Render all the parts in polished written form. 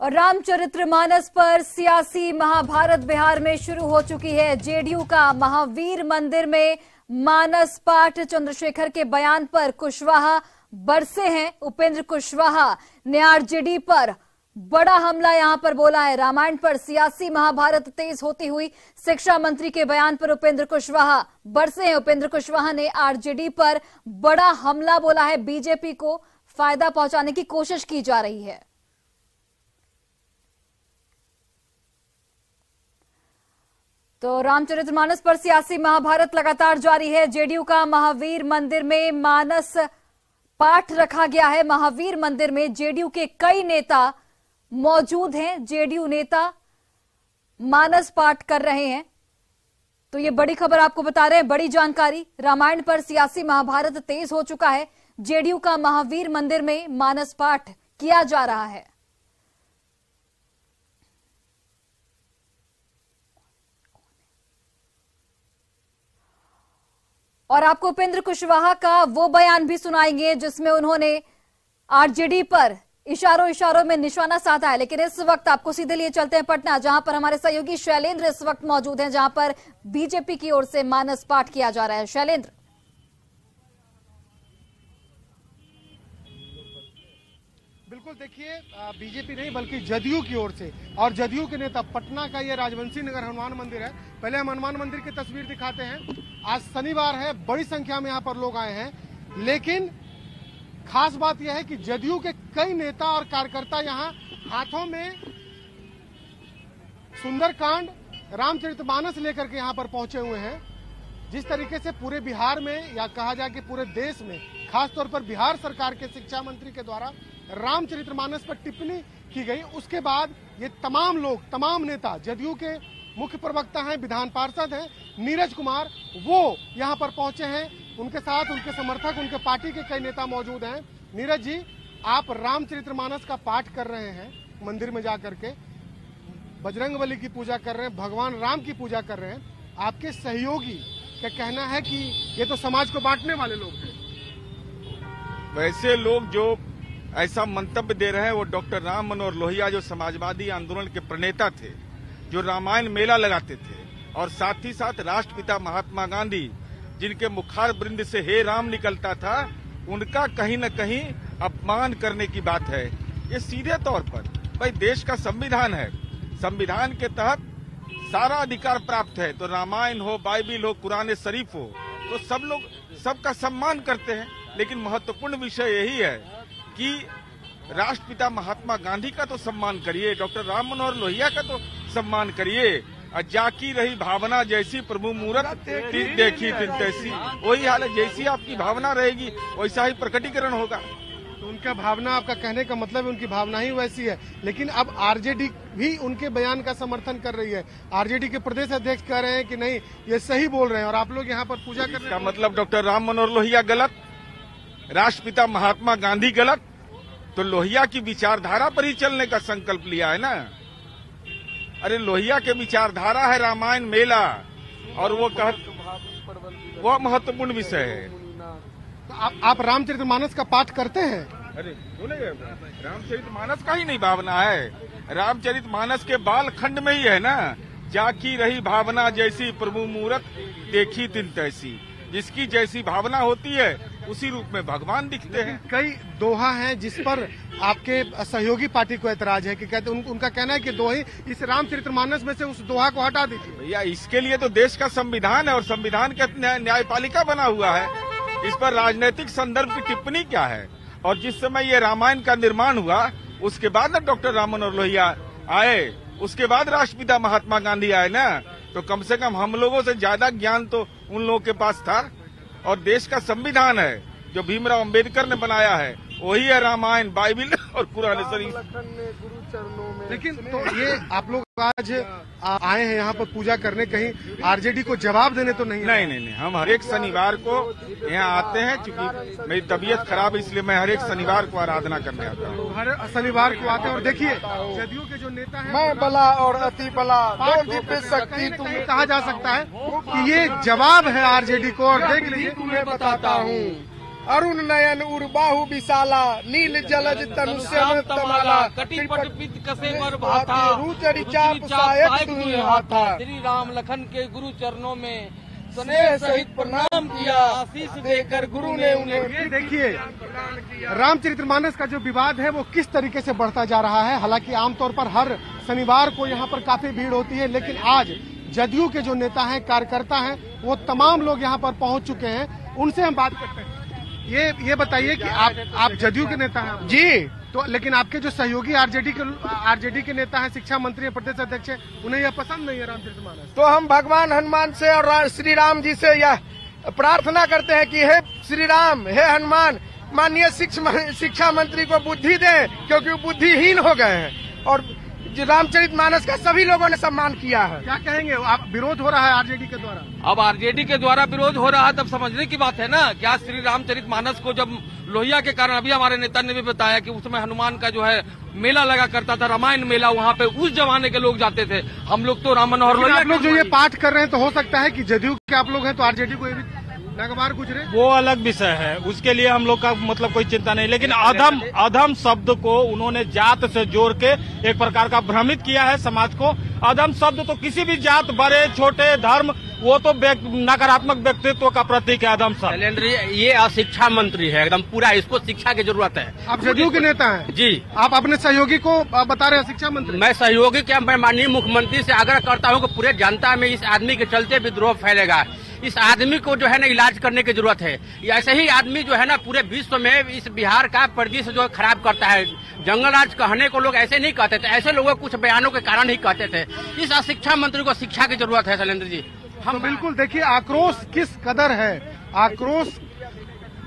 और रामचरितमानस पर सियासी महाभारत बिहार में शुरू हो चुकी है। जेडीयू का महावीर मंदिर में मानस पाठ, चंद्रशेखर के बयान पर कुशवाहा बरसे हैं। उपेंद्र कुशवाहा ने आरजेडी पर बड़ा हमला यहां पर बोला है। रामायण पर सियासी महाभारत तेज होती हुई शिक्षा मंत्री के बयान पर उपेंद्र कुशवाहा बरसे हैं। उपेंद्र कुशवाहा ने आरजेडी पर बड़ा हमला बोला है। बीजेपी को फायदा पहुंचाने की कोशिश की जा रही है। तो रामचरितमानस पर सियासी महाभारत लगातार जारी है। जेडीयू का महावीर मंदिर में मानस पाठ रखा गया है। महावीर मंदिर में जेडीयू के कई नेता मौजूद हैं। जेडीयू नेता मानस पाठ कर रहे हैं। तो ये बड़ी खबर आपको बता रहे हैं, बड़ी जानकारी। रामायण पर सियासी महाभारत तेज हो चुका है। जेडीयू का महावीर मंदिर में मानस पाठ किया जा रहा है। और आपको उपेंद्र कुशवाहा का वो बयान भी सुनाएंगे जिसमें उन्होंने आरजेडी पर इशारों में निशाना साधा है। लेकिन इस वक्त आपको सीधे लिए चलते हैं पटना, जहां पर हमारे सहयोगी शैलेंद्र इस वक्त मौजूद हैं, जहां पर बीजेपी की ओर से मानस पाठ किया जा रहा है। शैलेंद्र, बिल्कुल देखिए, बीजेपी नहीं बल्कि जदयू की ओर से, और जदयू के नेता, पटना का ये राजवंशी नगर हनुमान मंदिर है। पहले हम हनुमान मंदिर की तस्वीर दिखाते हैं। आज शनिवार है, बड़ी संख्या में यहाँ पर लोग आए हैं। लेकिन खास बात यह है कि जदयू के कई नेता और कार्यकर्ता यहाँ हाथों में सुंदरकांड, रामचरितमानस लेकर के यहाँ पर पहुंचे हुए हैं। जिस तरीके से पूरे बिहार में, या कहा जाए कि पूरे देश में, खासतौर पर बिहार सरकार के शिक्षा मंत्री के द्वारा रामचरितमानस पर टिप्पणी की गई, उसके बाद ये तमाम लोग, तमाम नेता, जदयू के मुख्य प्रवक्ता हैं, विधान पार्षद हैं नीरज कुमार, वो यहाँ पर पहुंचे हैं। उनके साथ उनके समर्थक, उनके पार्टी के कई नेता मौजूद हैं। नीरज जी, आप रामचरितमानस का पाठ कर रहे हैं, मंदिर में जाकर के बजरंगबली की पूजा कर रहे हैं, भगवान राम की पूजा कर रहे हैं। आपके सहयोगी का कहना है कि ये तो समाज को बांटने वाले लोग हैं। वैसे लोग जो ऐसा मंतव्य दे रहे हैं वो डॉक्टर राम मनोहर लोहिया, जो समाजवादी आंदोलन के प्रणेता थे, जो रामायण मेला लगाते थे, और साथ ही साथ राष्ट्रपिता महात्मा गांधी, जिनके मुखार वृंद से हे राम निकलता था, उनका कहीं न कहीं अपमान करने की बात है। ये सीधे तौर पर, भाई देश का संविधान है, संविधान के तहत सारा अधिकार प्राप्त है। तो रामायण हो, बाइबिल हो, कुरान शरीफ हो, तो सब लोग सबका सम्मान करते हैं। लेकिन महत्वपूर्ण विषय यही है कि राष्ट्रपिता महात्मा गांधी का तो सम्मान करिए, डॉक्टर राम मनोहर लोहिया का तो सम्मान करिए। जाकी रही भावना जैसी प्रभु मूरत देखी दिन तैसी, वही हाल है। जैसी आपकी भावना रहेगी वैसा ही प्रकटीकरण होगा। तो उनका भावना, आपका कहने का मतलब है उनकी भावना ही वैसी है। लेकिन अब आरजेडी भी उनके बयान का समर्थन कर रही है। आरजेडी के प्रदेश अध्यक्ष कह रहे हैं कि नहीं, ये सही बोल रहे हैं, और आप लोग यहाँ पर पूजा करने का मतलब डॉक्टर राम मनोहर लोहिया गलत, राष्ट्रपिता महात्मा गांधी गलत, तो लोहिया की विचारधारा पर ही चलने का संकल्प लिया है ना। अरे लोहिया के विचारधारा है रामायण मेला, और वो महत्वपूर्ण विषय है। तो आप रामचरितमानस का पाठ करते हैं? अरे बोलेंगे, रामचरितमानस का ही नहीं भावना है। रामचरितमानस के बाल खंड में ही है ना, जाकी रही भावना जैसी प्रभु मूरत देखी दिन तैसी। जिसकी जैसी भावना होती है उसी रूप में भगवान दिखते हैं। कई दोहा हैं जिस पर आपके सहयोगी पार्टी को ऐतराज है कि कहते, उनका कहना है कि दोहे इस रामचरितमानस में से उस दोहा को हटा दीजिए। भैया, इसके लिए तो देश का संविधान है, और संविधान के न्यायपालिका बना हुआ है। इस पर राजनीतिक संदर्भ की टिप्पणी क्या है? और जिस समय ये रामायण का निर्माण हुआ, उसके बाद न डॉक्टर राम मनोहर लोहिया आए, उसके बाद राष्ट्रपिता महात्मा गांधी आए ना। तो कम से कम हम लोगों से ज्यादा ज्ञान तो उन लोगों के पास था। और देश का संविधान है जो भीमराव अंबेडकर ने बनाया है, वही है रामायण, बाइबिल और कुरान शरीफ। लेकिन तो ये आप लोग आज आए हैं यहाँ पर पूजा करने, कहीं आरजेडी को जवाब देने तो नहीं? नहीं, हम हर एक शनिवार को यहाँ आते हैं। चूंकि मेरी तबीयत खराब है, इसलिए मैं हर एक शनिवार को आराधना करने आता हूँ। हर शनिवार को आते हैं। और देखिए, जदयू के जो नेता हैं, मैं बला और अति बला, शक्ति तुम्हें कहा जा सकता है कि ये जवाब है आरजेडी को। और देख लीजिए, तुम्हें बताता हूँ, अरुण नयन उर्बाहु विशाला नील जलज तनु श्याम तमाला कटिपट पित कसे वर भाता रुचि चाप सहायक तुम हाथा। श्री राम लखन के गुरु चरणों में स्नेह सहित प्रणाम किया, आशीष देकर गुरु ने उन्हें। ये देखिए रामचरितमानस का जो विवाद है वो किस तरीके से बढ़ता जा रहा है। हालांकि आमतौर पर हर शनिवार को यहाँ पर काफी भीड़ होती है, लेकिन आज जदयू के जो नेता हैं, कार्यकर्ता हैं, वो तमाम लोग यहाँ पर पहुंच चुके हैं। उनसे हम बात करते हैं। ये बताइए कि आप जदयू के नेता हैं जी, तो लेकिन आपके जो सहयोगी आरजेडी के नेता हैं, शिक्षा मंत्री हैं, प्रदेश अध्यक्ष हैं, उन्हें यह पसंद नहीं है रामचरितमानस। तो हम भगवान हनुमान से और श्री राम जी से यह प्रार्थना करते हैं कि हे श्री राम, हे हनुमान, माननीय शिक्षा मंत्री को बुद्धि दें, क्योंकि वो बुद्धिहीन हो गए हैं और रामचरितमानस का सभी लोगों ने सम्मान किया है। क्या कहेंगे आप? विरोध हो रहा है आरजेडी के द्वारा। अब आरजेडी के द्वारा विरोध हो रहा है, तब समझने की बात है ना। क्या श्री रामचरितमानस को जब लोहिया के कारण, अभी हमारे नेता ने भी बताया कि उसमें हनुमान का जो है मेला लगा करता था, रामायण मेला, वहाँ पे उस जमाने के लोग जाते थे। हम लोग तो राम मनोहर लोहिया, आप लोग जो ये पाठ कर रहे हैं, तो हो सकता है कि जदयू के आप लोग हैं तो आरजेडी को नागवार गुजरे, वो अलग विषय है। उसके लिए हम लोग का मतलब कोई चिंता नहीं, लेकिन अधम शब्द को उन्होंने जात से जोड़ के एक प्रकार का भ्रमित किया है समाज को। अधम शब्द तो किसी भी जात, बड़े छोटे, धर्म, वो तो नकारात्मक व्यक्तित्व का प्रतीक है अधम शब्द। शैलेंद्र, ये अशिक्षा मंत्री है एकदम पूरा, इसको शिक्षा की जरूरत है। आप जदयू के नेता हैं जी। आप अपने सहयोगी को बता रहे हैं शिक्षा मंत्री। मैं सहयोगी क्या, मैं माननीय मुख्यमंत्री से आग्रह करता हूँ कि पूरे जनता में इस आदमी के चलते विद्रोह फैलेगा। इस आदमी को जो है ना इलाज करने की जरूरत है। ऐसे ही आदमी जो है ना पूरे विश्व में इस बिहार का परिदृश्य जो खराब करता है। जंगल राज कहने को लोग ऐसे नहीं कहते थे, ऐसे लोगों कुछ बयानों के कारण ही कहते थे। इस अशिक्षा मंत्री को शिक्षा की जरूरत है शैलेंद्र जी। हम बिल्कुल देखिए आक्रोश किस कदर है। आक्रोश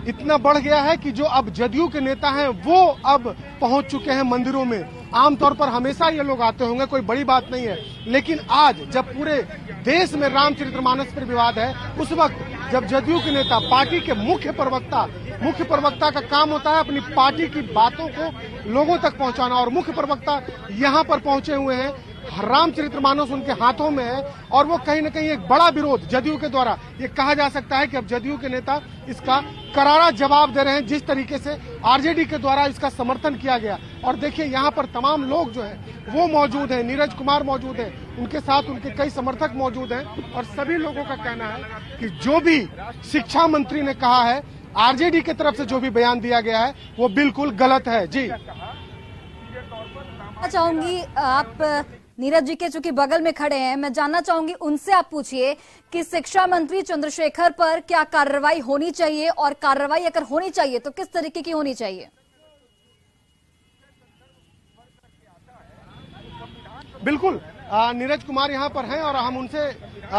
इतना बढ़ गया है कि जो अब जदयू के नेता हैं वो अब पहुंच चुके हैं मंदिरों में। आमतौर पर हमेशा ये लोग आते होंगे, कोई बड़ी बात नहीं है, लेकिन आज जब पूरे देश में रामचरितमानस पर विवाद है, उस वक्त जब जदयू के नेता, पार्टी के मुख्य प्रवक्ता का काम होता है अपनी पार्टी की बातों को लोगों तक पहुंचाना, और मुख्य प्रवक्ता यहाँ पर पहुंचे हुए हैं, रामचरितमानस उनके हाथों में है, और वो कहीं न कहीं एक बड़ा विरोध जदयू के द्वारा, ये कहा जा सकता है कि अब जदयू के नेता इसका करारा जवाब दे रहे हैं, जिस तरीके से आरजेडी के द्वारा इसका समर्थन किया गया। और देखिए यहाँ पर तमाम लोग जो हैं वो मौजूद हैं, नीरज कुमार मौजूद हैं, उनके साथ उनके कई समर्थक मौजूद हैं, और सभी लोगों का कहना है कि जो भी शिक्षा मंत्री ने कहा है, आरजेडी की तरफ से जो भी बयान दिया गया है, वो बिल्कुल गलत है। जी चाहूंगी आप नीरज जी के चूंकि बगल में खड़े हैं, मैं जानना चाहूंगी उनसे, आप पूछिए कि शिक्षा मंत्री चंद्रशेखर पर क्या कार्रवाई होनी चाहिए, और कार्रवाई अगर होनी चाहिए तो किस तरीके की होनी चाहिए? बिल्कुल, नीरज कुमार यहाँ पर हैं और हम उनसे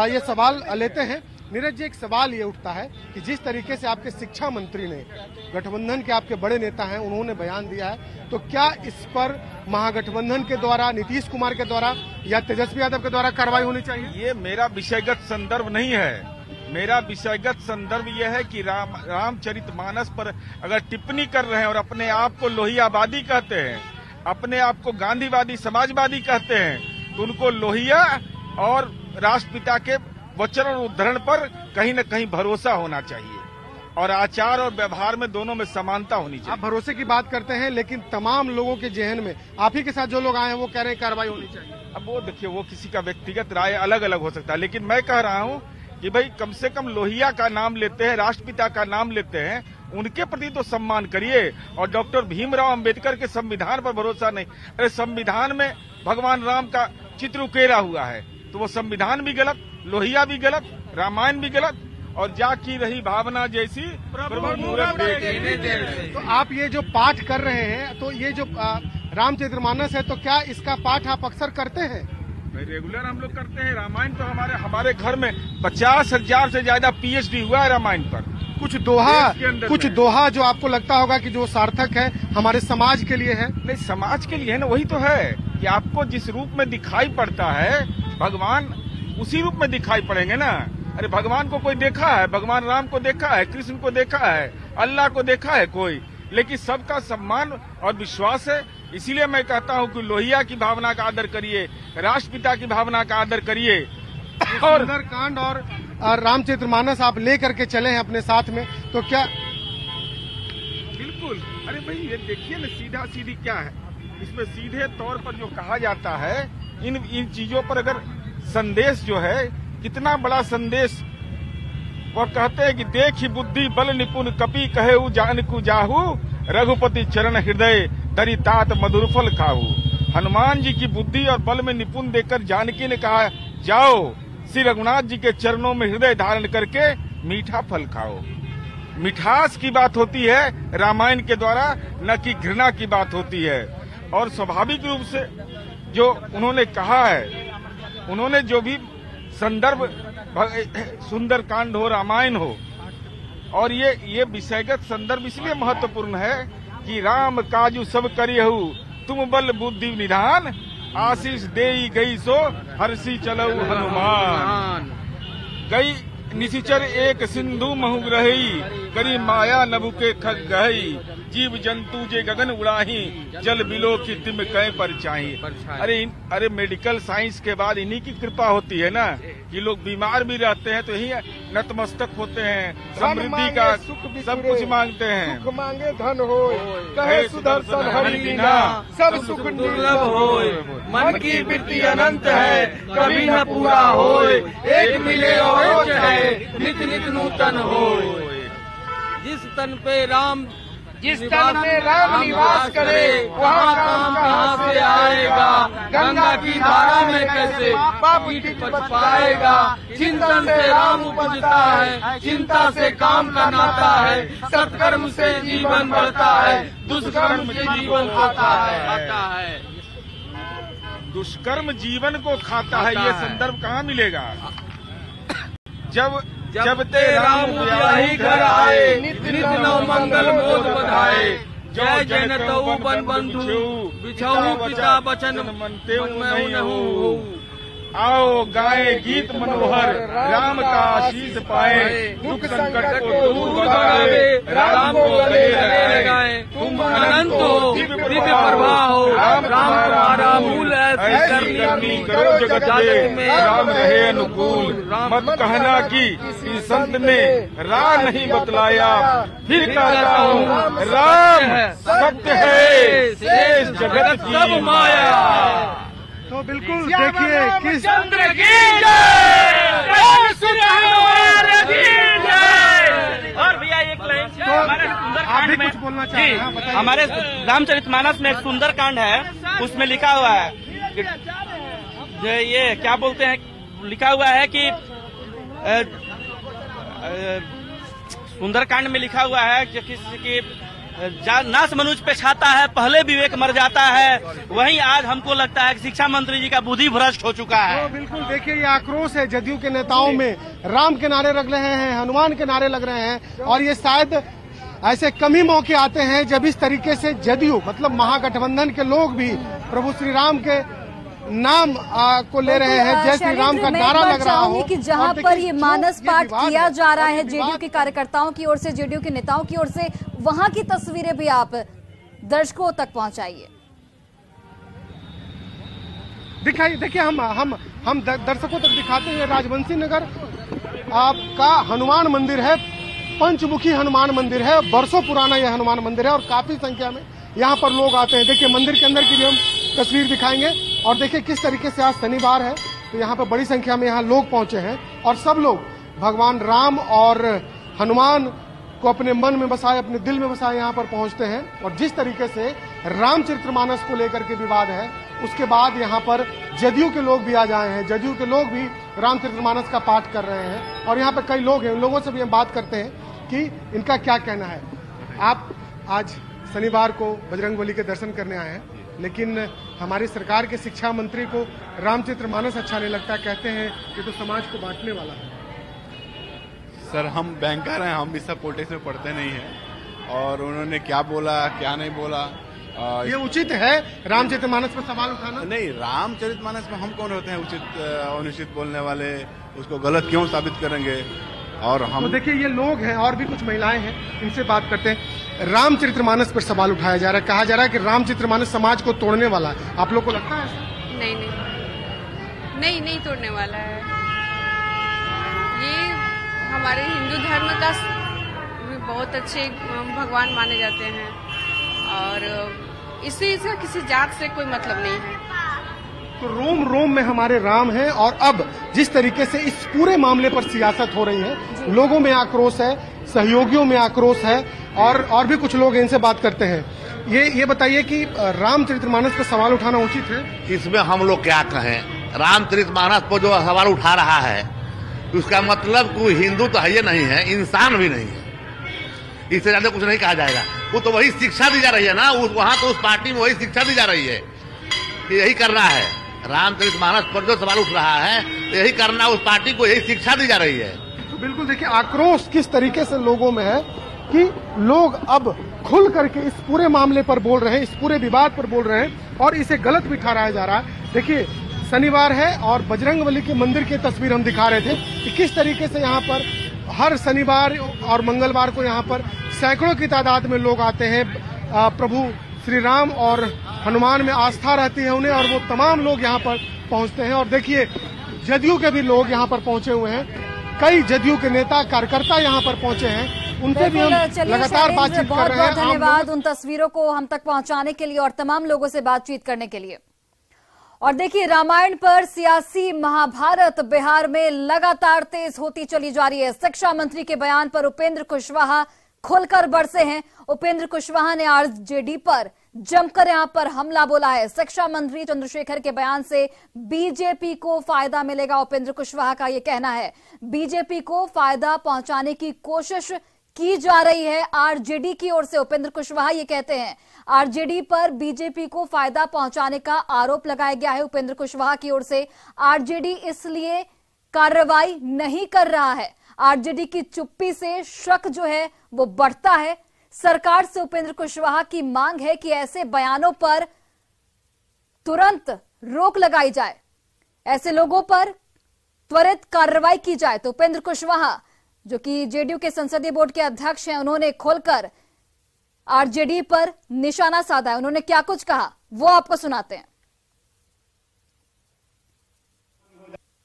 ये सवाल लेते हैं। नीरज जी, एक सवाल ये उठता है कि जिस तरीके से आपके शिक्षा मंत्री ने, गठबंधन के आपके बड़े नेता हैं, उन्होंने बयान दिया है, तो क्या इस पर महागठबंधन के द्वारा, नीतीश कुमार के द्वारा या तेजस्वी यादव के द्वारा कार्रवाई होनी चाहिए? ये मेरा विषयगत संदर्भ नहीं है। मेरा विषयगत संदर्भ यह है कि रामचरितमानस पर अगर टिप्पणी कर रहे हैं और अपने आप को लोहियावादी कहते हैं, अपने आप को गांधीवादी, समाजवादी कहते हैं, तो उनको लोहिया और राष्ट्रपिता के वचन और उद्धरण पर कहीं न कहीं भरोसा होना चाहिए, और आचार और व्यवहार में दोनों में समानता होनी चाहिए। आप भरोसे की बात करते हैं, लेकिन तमाम लोगों के जहन में, आप ही के साथ जो लोग आए हैं, वो कह रहे हैं कार्रवाई होनी चाहिए। अब वो देखिए, वो किसी का व्यक्तिगत राय अलग अलग हो सकता है, लेकिन मैं कह रहा हूँ कि भाई कम से कम लोहिया का नाम लेते हैं, राष्ट्रपिता का नाम लेते हैं, उनके प्रति तो सम्मान करिए। और डॉक्टर भीमराव अंबेडकर के संविधान पर भरोसा नहीं। अरे संविधान में भगवान राम का चित्र उकेरा हुआ है, तो वो संविधान भी गलत, लोहिया भी गलत, रामायण भी गलत, और जाकी रही भावना जैसी प्रभु मूरत देखे। तो आप ये जो पाठ कर रहे हैं, तो ये जो रामचरितमानस है, तो क्या इसका पाठ आप अक्सर करते हैं? रेगुलर हम लोग करते हैं। रामायण तो हमारे घर में 50,000 से ज्यादा PhD हुआ है रामायण पर। कुछ दोहा जो आपको लगता होगा कि जो सार्थक है, हमारे समाज के लिए है? नहीं, समाज के लिए है ना, वही तो है कि आपको जिस रूप में दिखाई पड़ता है भगवान, उसी रूप में दिखाई पड़ेंगे ना। अरे भगवान को कोई देखा है? भगवान राम को देखा है, कृष्ण को देखा है, अल्लाह को देखा है कोई? लेकिन सबका सम्मान और विश्वास है। इसीलिए मैं कहता हूँ कि लोहिया की भावना का आदर करिए, राष्ट्रपिता की भावना का आदर करिए। और सुंदरकांड और रामचरितमानस आप लेकर के चले हैं अपने साथ में, तो क्या अरे भाई ये देखिए ना, सीधा सीधी क्या है इसमें, सीधे तौर पर जो कहा जाता है इन चीजों पर अगर संदेश जो है, कितना बड़ा संदेश। वह कहते हैं कि देखी बुद्धि बल निपुण कपि कहे जान को जाहू, रघुपति चरण हृदय दरी तात मधुर फल खाऊ। हनुमान जी की बुद्धि और बल में निपुण देकर जानकी ने कहा, जाओ श्री रघुनाथ जी के चरणों में हृदय धारण करके मीठा फल खाओ। मिठास की बात होती है रामायण के द्वारा, न कि घृणा की बात होती है। और स्वाभाविक रूप से जो उन्होंने कहा है, उन्होंने जो भी संदर्भ, सुंदर कांड हो, रामायण हो, और ये विषयगत संदर्भ इसलिए महत्वपूर्ण है कि राम काजू सब करियहु तुम बल बुद्धि निधान, आशीष देई गई सो हर्षी चलऊ हनुमान। गई निशिचर एक सिंधु महु ग्रही, करी माया नभु के खग गहई, जीव जंतु जे गगन उड़ाही, जल बिलो की तिम कहीं पर चाहिए। अरे मेडिकल साइंस के बाद इन्हीं की कृपा होती है ना कि लोग बीमार भी रहते हैं तो यही नतमस्तक होते हैं, समृद्धि का सब कुछ मांगते हैं। सुख मांगे धन होय, कहे सुदर्शन हरि दीना, सब सुख दुर्लभ होय। मन की वृत्ति अनंत है, कभी न पूरा होय, एक मिले और है नित नित नूतन होय। जिस तन पे राम निवास करे, वहाँ काम कहाँ से आएगा, गंगा की धारा में कैसे पाप कीट बच पाएगा। चिंतन से राम उपजता है, चिंता से काम का नाता है, सत्कर्म से जीवन बढ़ता है, दुष्कर्म से जीवन खाता है। दुष्कर्म जीवन को खाता है, ये संदर्भ कहाँ मिलेगा? जब ते राम ब्याही घर आए, नित नव मंगल मोद बधाए। जय जन तऊ बन बंधु, बिछऊ पिता बचन मन नहु। आओ गाए गीत मनोहर, राम का आशीष पाए, दुख संकट को दूर भगाए, राम को गले लगाए। तुम अनंत हो, दिव्य प्रभा हो, राम तुम्हारा मूल करनी करो जगत में, राम रहे अनुकूल। मत कहना कि संत ने राह नहीं बतलाया, फिर कहता हूँ राम सत्य है, शेष जगत की माया। तो बिल्कुल देखिए किस चंद्र की जय, और भैया एक लाइन हमारे सुंदरकांड में कुछ बोलना चाह रहे हैं? हमारे रामचरितमानस में एक सुंदरकांड है, उसमें लिखा हुआ है ये क्या बोलते हैं, लिखा हुआ है कि सुंदरकांड में लिखा हुआ है कि किसी की नाश मनुष्य पे छाता है, पहले विवेक मर जाता है। वहीं आज हमको लगता है कि शिक्षा मंत्री जी का बुद्धि भ्रष्ट हो चुका है। तो बिल्कुल देखिए ये आक्रोश है जदयू के नेताओं में, राम के नारे लग रहे हैं, हनुमान के नारे लग रहे हैं, और ये शायद ऐसे कम ही मौके आते हैं जब इस तरीके से जदयू मतलब महागठबंधन के लोग भी प्रभु श्री राम के नाम को ले रहे हैं, जय श्री राम का नारा लग रहा हो। कि जहां पर ये मानस पाठ किया जा रहा है जेडीयू के कार्यकर्ताओं की ओर से, जेडीयू के नेताओं की ओर से, वहां की तस्वीरें भी आप दर्शकों तक पहुंचाइए। देखिए हम दर्शकों तक दिखाते हैं। राजवंशी नगर आपका हनुमान मंदिर है, पंचमुखी हनुमान मंदिर है, बरसों पुराना यह हनुमान मंदिर है और काफी संख्या में यहाँ पर लोग आते हैं। देखिए मंदिर के अंदर की भी हम तस्वीर दिखाएंगे और देखिए किस तरीके से आज शनिवार है तो यहाँ पर बड़ी संख्या में यहाँ लोग पहुंचे हैं और सब लोग भगवान राम और हनुमान को अपने मन में बसाए, अपने दिल में बसाए यहाँ पर पहुंचते हैं। और जिस तरीके से रामचरितमानस को लेकर के विवाद है, उसके बाद यहाँ पर जदयू के लोग भी आ जाए हैं, जदयू के लोग भी रामचरितमानस का पाठ कर रहे हैं और यहाँ पर कई लोग हैं, उन लोगों से भी हम बात करते हैं कि इनका क्या कहना है। आप आज शनिवार को बजरंगबली के दर्शन करने आए हैं, लेकिन हमारी सरकार के शिक्षा मंत्री को रामचरितमानस अच्छा नहीं लगता, कहते हैं कि तो समाज को बांटने वाला है। सर हम बैंकर हैं, हम भी सब पॉलिटिक्स में पढ़ते नहीं हैं और उन्होंने क्या बोला क्या नहीं बोला ये उचित है रामचरितमानस पर सवाल उठाना? नहीं, रामचरितमानस में हम कौन होते हैं उचित अनुचित बोलने वाले, उसको गलत क्यों साबित करेंगे। और हम तो देखिए ये लोग हैं और भी कुछ महिलाएं हैं, इनसे बात करते हैं। रामचरितमानस पर सवाल उठाया जा रहा है, कहा जा रहा है कि रामचरितमानस समाज को तोड़ने वाला है, आप लोग को लगता है? नहीं तोड़ने वाला है। ये हमारे हिंदू धर्म का बहुत अच्छे भगवान माने जाते हैं और इसका किसी जात से कोई मतलब नहीं है। तो रोम रोम में हमारे राम हैं और अब जिस तरीके से इस पूरे मामले पर सियासत हो रही है, लोगों में आक्रोश है, सहयोगियों में आक्रोश है और भी कुछ लोग इनसे बात करते हैं। ये बताइए कि रामचरितमानस पर सवाल उठाना उचित है? इसमें हम लोग क्या कहें, रामचरितमानस पर जो सवाल उठा रहा है उसका मतलब कोई हिंदू तो है ही नहीं है, इंसान भी नहीं है, इससे ज्यादा कुछ नहीं कहा जाएगा। वो तो वही शिक्षा दी जा रही है ना, वहाँ तो उस पार्टी में वही शिक्षा दी जा रही है कि यही करना है। रामचरितमानस पर जो सवाल उठ रहा है यही करना, उस पार्टी को यही शिक्षा दी जा रही है। तो बिल्कुल देखिए आक्रोश किस तरीके से लोगों में है कि लोग अब खुल करके इस पूरे मामले पर बोल रहे हैं, इस पूरे विवाद पर बोल रहे हैं और इसे गलत भी ठहराया जा रहा है। देखिए शनिवार है और बजरंगबली के मंदिर की तस्वीर हम दिखा रहे थे कि किस तरीके से यहाँ पर हर शनिवार और मंगलवार को यहाँ पर सैकड़ों की तादाद में लोग आते हैं। प्रभु श्री राम और हनुमान में आस्था रहती है उन्हें और वो तमाम लोग यहाँ पर पहुँचते हैं। और देखिए जदयू के भी लोग यहाँ पर पहुँचे हुए हैं, कई जदयू के नेता कार्यकर्ता यहाँ पर पहुँचे हैं, उनसे भी हम लगातार बातचीत कर रहे हैं। बहुत धन्यवाद उन तस्वीरों को हम तक पहुँचाने के लिए और तमाम लोगों से बातचीत करने के लिए। और देखिए रामायण पर सियासी महाभारत बिहार में लगातार तेज होती चली जा रही है। शिक्षा मंत्री के बयान पर उपेंद्र कुशवाहा खुलकर बरसे हैं। उपेंद्र कुशवाहा ने आरजेडी पर जमकर यहां पर हमला बोला है। शिक्षा मंत्री चंद्रशेखर के बयान से बीजेपी को फायदा मिलेगा, उपेंद्र कुशवाहा का यह कहना है। बीजेपी को फायदा पहुंचाने की कोशिश की जा रही है आरजेडी की ओर से। उपेंद्र कुशवाहा ये कहते हैं आरजेडी पर बीजेपी को फायदा पहुंचाने का आरोप लगाया गया है उपेंद्र कुशवाहा की ओर से। आरजेडी इसलिए कार्रवाई नहीं कर रहा है, आरजेडी की चुप्पी से शक जो है वो बढ़ता है। सरकार से उपेंद्र कुशवाहा की मांग है कि ऐसे बयानों पर तुरंत रोक लगाई जाए, ऐसे लोगों पर त्वरित कार्रवाई की जाए। तो उपेंद्र कुशवाहा जो कि जेडीयू के संसदीय बोर्ड के अध्यक्ष हैं, उन्होंने खोलकर आरजेडी पर निशाना साधा है। उन्होंने क्या कुछ कहा वो आपको सुनाते हैं।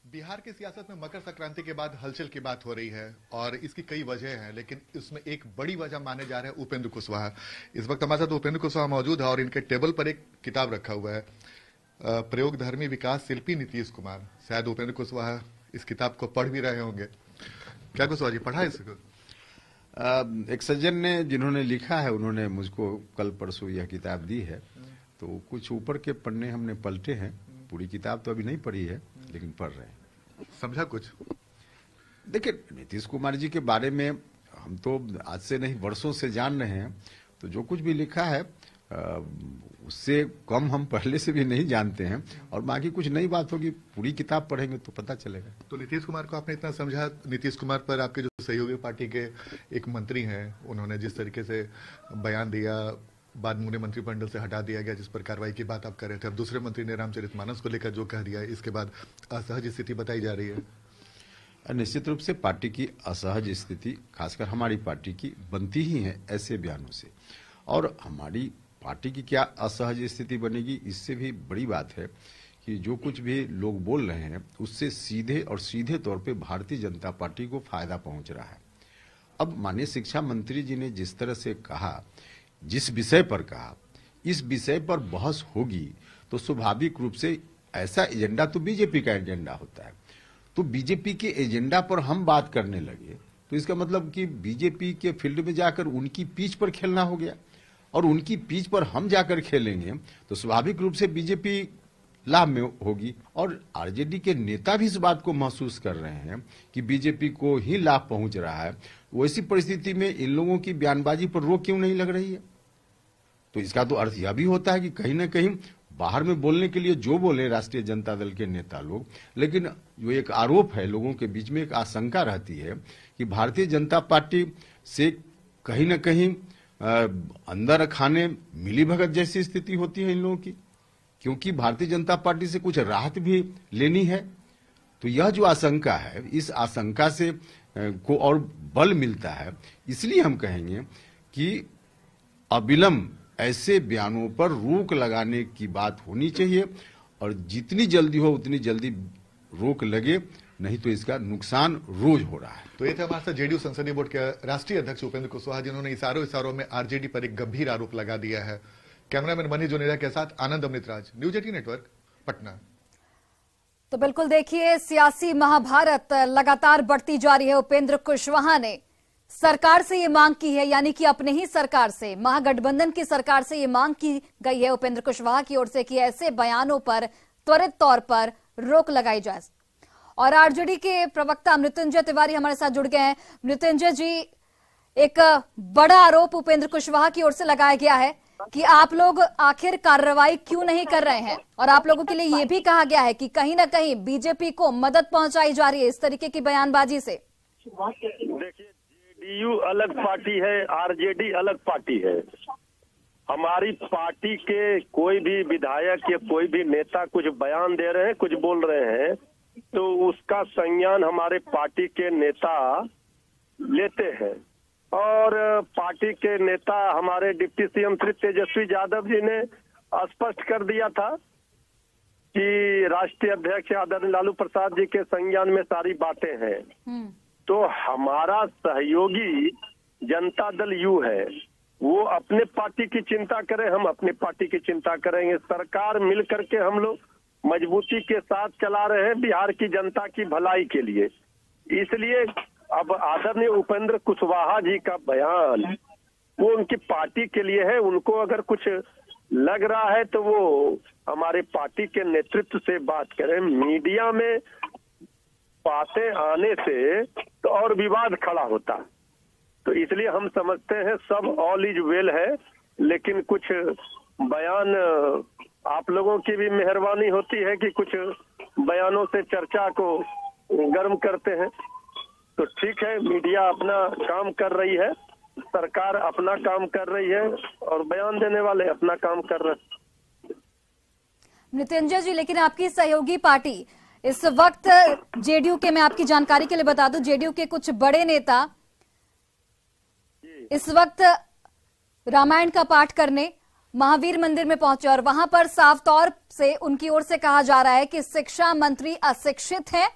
बिहार की सियासत में मकर संक्रांति के बाद हलचल की बात हो रही है और इसकी कई वजह हैं, लेकिन इसमें एक बड़ी वजह माने जा रहे हैं उपेंद्र कुशवाहा। इस वक्त हमारे साथ उपेंद्र कुशवाहा मौजूद है और इनके टेबल पर एक किताब रखा हुआ है, प्रयोगधर्मी विकास शिल्पी नीतीश कुमार। शायद उपेंद्र कुशवाहा इस किताब को पढ़ भी रहे होंगे। क्या कुशवाहा जी पढ़ा इसको? एक सज्जन ने जिन्होंने लिखा है उन्होंने मुझको कल परसों यह किताब दी है, तो कुछ ऊपर के पन्ने हमने पलटे हैं। पूरी किताब तो अभी नहीं पढ़ी है लेकिन पढ़ रहे हैं। समझा कुछ? देखिए नीतीश कुमार जी के बारे में हम तो आज से नहीं वर्षों से जान रहे हैं, तो जो कुछ भी लिखा है उससे कम हम पहले से भी नहीं जानते हैं और बाकी कुछ नई बात होगी, पूरी किताब पढ़ेंगे तो पता चलेगा। तो नीतीश कुमार को आपने इतना समझा, नीतीश कुमार पर आपके जो सहयोगी पार्टी के एक मंत्री हैं उन्होंने जिस तरीके से बयान दिया, बाद में उन्हें मंत्रिमंडल से हटा दिया गया, जिस पर कार्रवाई की बात आप कर रहे थे। अब दूसरे मंत्री ने रामचरितमानस को लेकर जो कह दिया, इसके बाद असहज स्थिति बताई जा रही है। निश्चित रूप से पार्टी की असहज स्थिति खासकर हमारी पार्टी की बनती ही है ऐसे बयानों से, और हमारी पार्टी की क्या असहज स्थिति बनेगी इससे भी बड़ी बात है कि जो कुछ भी लोग बोल रहे हैं उससे सीधे तौर पे भारतीय जनता पार्टी को फायदा पहुंच रहा है। अब माननीय शिक्षा मंत्री जी ने जिस तरह से कहा, जिस विषय पर कहा, इस विषय पर बहस होगी तो स्वाभाविक रूप से ऐसा एजेंडा तो बीजेपी का एजेंडा होता है, तो बीजेपी के एजेंडा पर हम बात करने लगे तो इसका मतलब कि बीजेपी के फील्ड में जाकर उनकी पिच पर खेलना हो गया, और उनकी पिच पर हम जाकर खेलेंगे तो स्वाभाविक रूप से बीजेपी लाभ में होगी। और आरजेडी के नेता भी इस बात को महसूस कर रहे हैं कि बीजेपी को ही लाभ पहुंच रहा है। वैसी परिस्थिति में इन लोगों की बयानबाजी पर रोक क्यों नहीं लग रही है? तो इसका तो अर्थ यह भी होता है कि कहीं ना कहीं बाहर में बोलने के लिए जो बोले राष्ट्रीय जनता दल के नेता लोग, लेकिन जो एक आरोप है लोगों के बीच में, एक आशंका रहती है कि भारतीय जनता पार्टी से कहीं ना कहीं अंदर खाने मिली भगत जैसी स्थिति होती है इन लोगों की, क्योंकि भारतीय जनता पार्टी से कुछ राहत भी लेनी है। तो यह जो आशंका है, इस आशंका से को और बल मिलता है। इसलिए हम कहेंगे कि अविलंब ऐसे बयानों पर रोक लगाने की बात होनी चाहिए और जितनी जल्दी हो उतनी जल्दी रोक लगे, नहीं तो इसका नुकसान रोज हो रहा है। तो ये थे हमारे साथ जेडीयू संसदीय बोर्ड के राष्ट्रीय अध्यक्ष उपेंद्र कुशवाहा, जिन्होंने इशारों में आरजेडी पर एक गंभीर आरोप लगा दिया है। कैमरामैन मनीष जोनेरा के साथ आनंद अमृतराज, न्यूज 18 नेटवर्क, पटना। तो बिल्कुल देखिए, सियासी महाभारत लगातार बढ़ती जा रही है। उपेंद्र कुशवाहा ने सरकार से ये मांग की है, यानी कि अपने ही सरकार से, महागठबंधन की सरकार से ये मांग की गई है उपेंद्र कुशवाहा की ओर से कि ऐसे बयानों पर त्वरित तौर पर रोक लगाई जाए। और आरजेडी के प्रवक्ता मृत्युंजय तिवारी हमारे साथ जुड़ गए हैं। मृत्युंजय जी, एक बड़ा आरोप उपेंद्र कुशवाहा की ओर से लगाया गया है कि आप लोग आखिर कार्रवाई क्यों नहीं कर रहे हैं, और आप लोगों के लिए यह भी कहा गया है कि कहीं ना कहीं बीजेपी को मदद पहुंचाई जा रही है इस तरीके की बयानबाजी से। देखिए, जेडीयू अलग पार्टी है, आरजेडी अलग पार्टी है। हमारी पार्टी के कोई भी विधायक या कोई भी नेता कुछ बयान दे रहे हैं, कुछ बोल रहे हैं, तो उसका संज्ञान हमारे पार्टी के नेता लेते हैं। और पार्टी के नेता हमारे डिप्टी सीएम श्री तेजस्वी यादव जी ने स्पष्ट कर दिया था कि राष्ट्रीय अध्यक्ष आदरणीय लालू प्रसाद जी के संज्ञान में सारी बातें हैं। तो हमारा सहयोगी जनता दल यू है, वो अपने पार्टी की चिंता करे, हम अपने पार्टी की चिंता करेंगे। सरकार मिल करके हम लोग मजबूती के साथ चला रहे हैं बिहार की जनता की भलाई के लिए। इसलिए अब आदरणीय उपेंद्र कुशवाहा जी का बयान वो उनकी पार्टी के लिए है। उनको अगर कुछ लग रहा है तो वो हमारे पार्टी के नेतृत्व से बात करें। मीडिया में बातें आने से तो और विवाद खड़ा होता, तो इसलिए हम समझते हैं सब ऑल इज वेल है, लेकिन कुछ बयान आप लोगों की भी मेहरबानी होती है कि कुछ बयानों से चर्चा को गर्म करते हैं। तो ठीक है, मीडिया अपना काम कर रही है, सरकार अपना काम कर रही है और बयान देने वाले अपना काम कर रहे हैं। मृत्युंजय जी, लेकिन आपकी सहयोगी पार्टी इस वक्त जेडीयू के, मैं आपकी जानकारी के लिए बता दूं, जेडीयू के कुछ बड़े नेता इस वक्त रामायण का पाठ करने महावीर मंदिर में पहुंचे और वहां पर साफ तौर से उनकी ओर से कहा जा रहा है कि शिक्षा मंत्री अशिक्षित हैं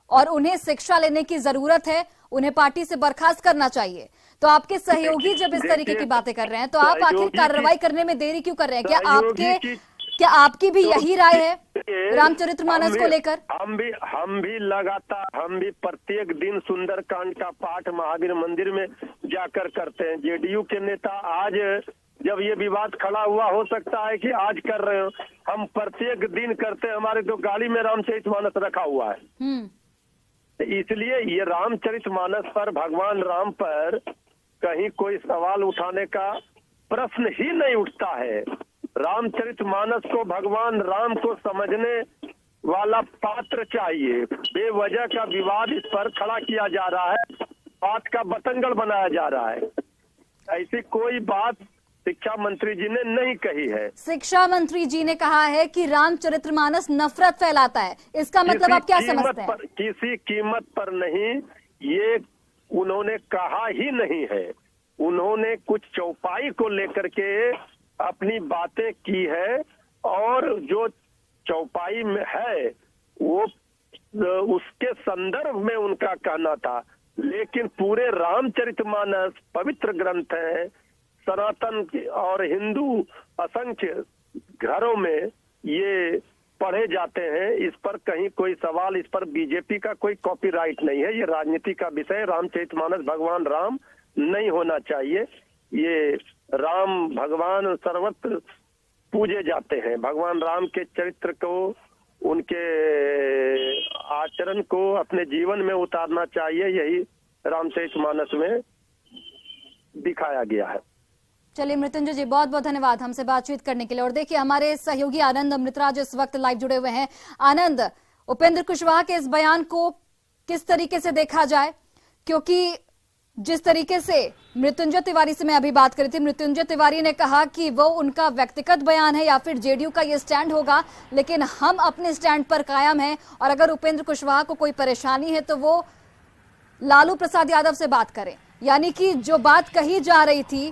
और उन्हें शिक्षा लेने की जरूरत है, उन्हें पार्टी से बर्खास्त करना चाहिए। तो आपके सहयोगी जब इस तरीके की बातें कर रहे हैं तो आप आखिर कार्रवाई करने में देरी क्यों कर रहे हैं? क्या आपकी भी यही राय है रामचरितमानस को लेकर? हम भी लगातार, हम भी प्रत्येक दिन सुंदरकांड का पाठ महावीर मंदिर में जाकर करते हैं। जेडीयू के नेता आज जब ये विवाद खड़ा हुआ, हो सकता है कि आज कर रहे हो, हम प्रत्येक दिन करते हैं। हमारे तो गाड़ी में रामचरितमानस रखा हुआ है। इसलिए ये रामचरितमानस पर, भगवान राम पर कहीं कोई सवाल उठाने का प्रश्न ही नहीं उठता है। रामचरितमानस को, भगवान राम को समझने वाला पात्र चाहिए। बेवजह का विवाद इस पर खड़ा किया जा रहा है, बात का बतंगड़ बनाया जा रहा है। ऐसी कोई बात शिक्षा मंत्री जी ने नहीं कही है। शिक्षा मंत्री जी ने कहा है कि रामचरितमानस नफरत फैलाता है। इसका मतलब आप क्या समझते हैं? किसी कीमत पर नहीं, ये उन्होंने कहा ही नहीं है। उन्होंने कुछ चौपाई को लेकर के अपनी बातें की है और जो चौपाई में है वो उसके संदर्भ में उनका कहना था, लेकिन पूरे रामचरितमानस पवित्र ग्रंथ है, सनातन और हिंदू असंख्य घरों में ये पढ़े जाते हैं। इस पर कहीं कोई सवाल, इस पर बीजेपी का कोई कॉपीराइट नहीं है। ये राजनीति का विषय, रामचरितमानस भगवान राम नहीं होना चाहिए। ये राम भगवान सर्वत्र पूजे जाते हैं। भगवान राम के चरित्र को, उनके आचरण को अपने जीवन में उतारना चाहिए, यही रामचरितमानस में दिखाया गया है। चलिए मृत्युंजय जी, बहुत बहुत धन्यवाद हमसे बातचीत करने के लिए। और देखिए, हमारे सहयोगी आनंद अमृतराज इस वक्त लाइव जुड़े हुए हैं। आनंद, उपेंद्र कुशवाहा के इस बयान को किस तरीके से देखा जाए? क्योंकि जिस तरीके से मृत्युंजय तिवारी से मैं अभी बात करी थी, मृत्युंजय तिवारी ने कहा कि वो उनका व्यक्तिगत बयान है या फिर जेडीयू का ये स्टैंड होगा, लेकिन हम अपने स्टैंड पर कायम हैं और अगर उपेंद्र कुशवाहा को कोई परेशानी है तो वो लालू प्रसाद यादव से बात करें। यानी कि जो बात कही जा रही थी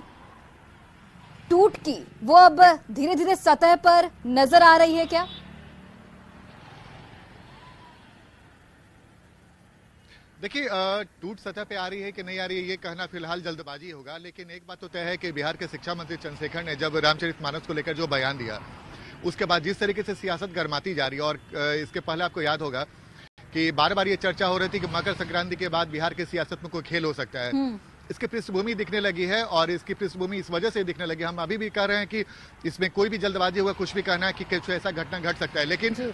टूट की, वो अब धीरे धीरे सतह पर नजर आ रही है क्या? देखिए, टूट सतह पे आ रही है कि नहीं आ रही है ये कहना फिलहाल जल्दबाजी होगा, लेकिन एक बात तो तय है कि बिहार के शिक्षा मंत्री चंद्रशेखर ने जब रामचरितमानस को लेकर जो बयान दिया, उसके बाद जिस तरीके से सियासत गरमाती जा रही है, और इसके पहले आपको याद होगा कि बार बार ये चर्चा हो रही थी कि मकर संक्रांति के बाद बिहार की सियासत में कोई खेल हो सकता है। इसकी पृष्ठभूमि दिखने लगी है, और इसकी पृष्ठभूमि इस वजह से दिखने लगी। हम अभी भी कह रहे हैं कि इसमें कोई भी जल्दबाजी होगा, कुछ भी कहना है कि कुछ ऐसा घटना घट सकता है, लेकिन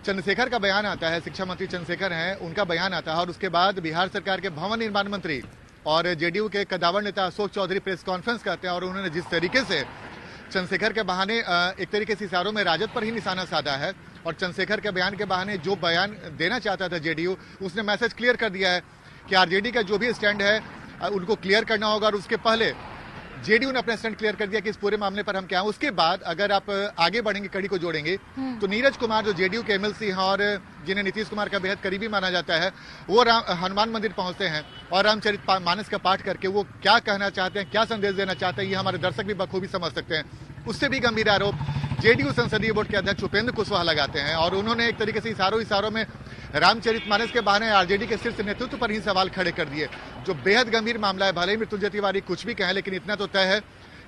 चंद्रशेखर का बयान आता है, शिक्षा मंत्री चंद्रशेखर हैं, उनका बयान आता है, और उसके बाद बिहार सरकार के भवन निर्माण मंत्री और जेडीयू के कद्दावर नेता अशोक चौधरी प्रेस कॉन्फ्रेंस करते हैं, और उन्होंने जिस तरीके से चंद्रशेखर के बहाने एक तरीके से इशारों में राजद पर ही निशाना साधा है, और चंद्रशेखर के बयान के बहाने जो बयान देना चाहता था जेडीयू, उसने मैसेज क्लियर कर दिया है कि आरजेडी का जो भी स्टैंड है उनको क्लियर करना होगा, और उसके पहले जेडीयू ने अपना स्टैंड क्लियर कर दिया कि इस पूरे मामले पर हम क्या हैं। उसके बाद अगर आप आगे बढ़ेंगे, कड़ी को जोड़ेंगे, तो नीरज कुमार जो जेडीयू के एमएलसी हैं और जिन्हें नीतीश कुमार का बेहद करीबी माना जाता है, वो हनुमान मंदिर पहुंचते हैं और रामचरितमानस का पाठ करके वो क्या कहना चाहते हैं, क्या संदेश देना चाहते हैं, ये हमारे दर्शक भी बखूबी समझ सकते हैं। उससे भी गंभीर आरोप जेडीयू संसदीय बोर्ड के अध्यक्ष उपेंद्र कुशवाहा लगाते हैं, और उन्होंने एक तरीके से इशारों में रामचरितमानस के बहाने आरजेडी के शीर्ष नेतृत्व पर ही सवाल खड़े कर दिए, जो बेहद गंभीर मामला है। भले ही मृत्युंजय तिवारी कुछ भी कहें, लेकिन इतना तो तय है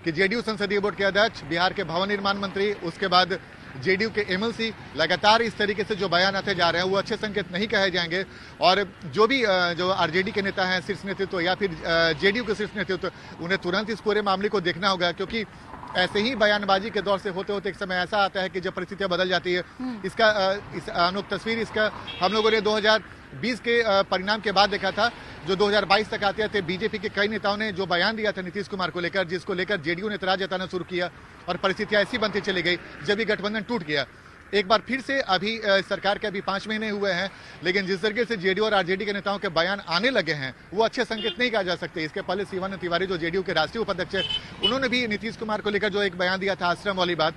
कि जेडीयू संसदीय बोर्ड के अध्यक्ष, बिहार के भवन निर्माण मंत्री, उसके बाद जेडीयू के एमएलसी लगातार इस तरीके से जो बयान आते जा रहे हैं, वो अच्छे संकेत नहीं कहे जाएंगे। और जो भी जो आरजेडी के नेता हैं, शीर्ष नेतृत्व या फिर जेडीयू के शीर्ष नेतृत्व, उन्हें तुरंत इस पूरे मामले को देखना होगा, क्योंकि ऐसे ही बयानबाजी के दौर से होते होते एक समय ऐसा आता है कि जब परिस्थितियां बदल जाती है। इसका इस अनोख तस्वीर इसका हम लोगों ने 2020 के परिणाम के बाद देखा था, जो 2022 तक आते थे। बीजेपी के कई नेताओं ने जो बयान दिया था नीतीश कुमार को लेकर, जिसको लेकर जेडीयू ने एतराज जताना शुरू किया, और परिस्थितियां ऐसी बनती चली गई जब ये गठबंधन टूट गया। एक बार फिर से अभी सरकार के अभी 5 महीने हुए हैं, लेकिन जिस तरीके से जेडीयू और आरजेडी के नेताओं के बयान आने लगे हैं, वो अच्छे संकेत नहीं कहा जा सकते। इसके पहले शिवानंद तिवारी जो जेडीयू के राष्ट्रीय उपाध्यक्ष है, उन्होंने भी नीतीश कुमार को लेकर जो एक बयान दिया था, आश्रम वाली बात,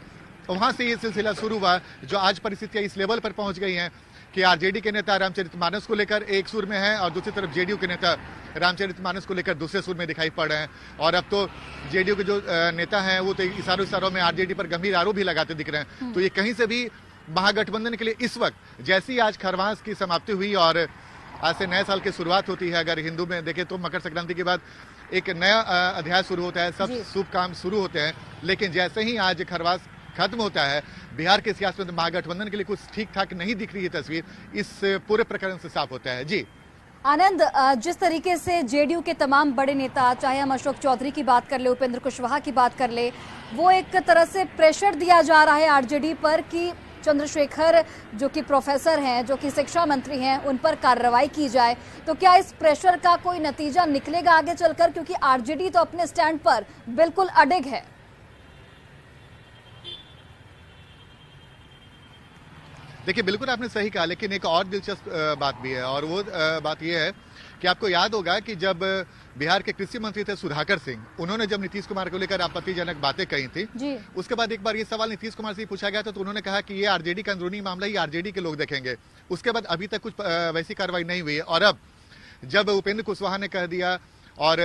वहां से ये सिलसिला शुरू हुआ, जो आज परिस्थितियां इस लेवल पर पहुंच गई हैं कि आरजेडी के नेता रामचरितमानस को लेकर एक सुर में हैं, और दूसरी तरफ जेडीयू के नेता रामचरितमानस को लेकर दूसरे सुर में दिखाई पड़ रहे हैं। और अब तो जेडीयू के जो नेता हैं, वो तो इशारों में आरजेडी पर गंभीर आरोप भी लगाते दिख रहे हैं। तो ये कहीं से भी महागठबंधन के लिए इस वक्त, जैसी आज खरवास की समाप्ति हुई और आज से नए साल की शुरुआत होती है, अगर हिंदू में देखें तो मकर संक्रांति के बाद एक नया अध्याय शुरू होता है, सब शुभ काम शुरू होते हैं। लेकिन जैसे ही आज खरवास खत्म होता है, बिहार के सियासत में महागठबंधन के लिए कुछ ठीक ठाक नहीं दिख रही है तस्वीर, इस पूरे प्रकरण से साफ होता है। जी आनंद, जिस तरीके से जेडीयू के तमाम बड़े नेता, चाहे हम अशोक चौधरी की बात कर ले, उपेंद्र कुशवाहा की बात कर ले, वो एक तरह से प्रेशर दिया जा रहा है आरजेडी पर कि चंद्रशेखर जो कि प्रोफेसर हैं, जो कि शिक्षा मंत्री हैं, उन पर कार्रवाई की जाए। तो क्या इस प्रेशर का कोई नतीजा निकलेगा आगे चलकर, क्योंकि आरजेडी तो अपने स्टैंड पर बिल्कुल अडिग है? देखिए, बिल्कुल आपने सही कहा, लेकिन एक और दिलचस्प बात भी है, और वो बात यह है कि आपको याद होगा कि जब बिहार के कृषि मंत्री थे सुधाकर सिंह, उन्होंने जब नीतीश कुमार को लेकर आपत्तिजनक बातें कही थी, उसके बाद एक बार ये सवाल नीतीश कुमार से पूछा गया था, तो उन्होंने कहा कि ये आरजेडी का अंदरूनी मामला ही आरजेडी के लोग देखेंगे। उसके बाद अभी तक कुछ वैसी कार्रवाई नहीं हुई है। और अब जब उपेंद्र कुशवाहा ने कह दिया और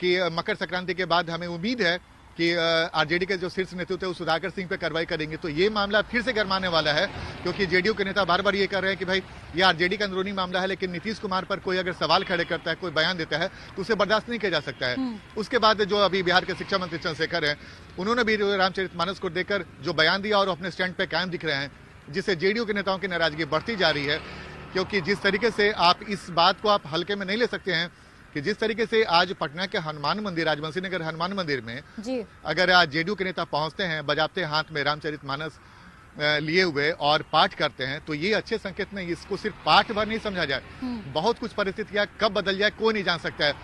कि मकर संक्रांति के बाद हमें उम्मीद है कि आरजेडी के जो शीर्ष नेतृत्व है वो सुधाकर सिंह पे कार्रवाई करेंगे, तो ये मामला फिर से गरमाने वाला है, क्योंकि जेडीयू के नेता बार बार ये कह रहे हैं कि भाई ये आरजेडी का अंदरूनी मामला है, लेकिन नीतीश कुमार पर कोई अगर सवाल खड़े करता है, कोई बयान देता है, तो उसे बर्दाश्त नहीं किया जा सकता है। उसके बाद जो अभी बिहार के शिक्षा मंत्री चंद्रशेखर हैं, उन्होंने भी रामचरितमानस को देकर जो बयान दिया और अपने स्टैंड पे कायम दिख रहे हैं, जिससे जेडीयू के नेताओं की नाराजगी बढ़ती जा रही है। क्योंकि जिस तरीके से आप इस बात को आप हल्के में नहीं ले सकते हैं कि जिस तरीके से आज पटना के हनुमान मंदिर, राजवंशी नगर हनुमान मंदिर में अगर आज जेडीयू के नेता पहुंचते हैं, बजाते हाथ में रामचरितमानस लिए हुए और पाठ करते हैं, तो ये अच्छे संकेत नहीं। इसको सिर्फ पाठ भर नहीं समझा जाए, बहुत कुछ परिस्थितियां कब बदल जाए कोई नहीं जान सकता है।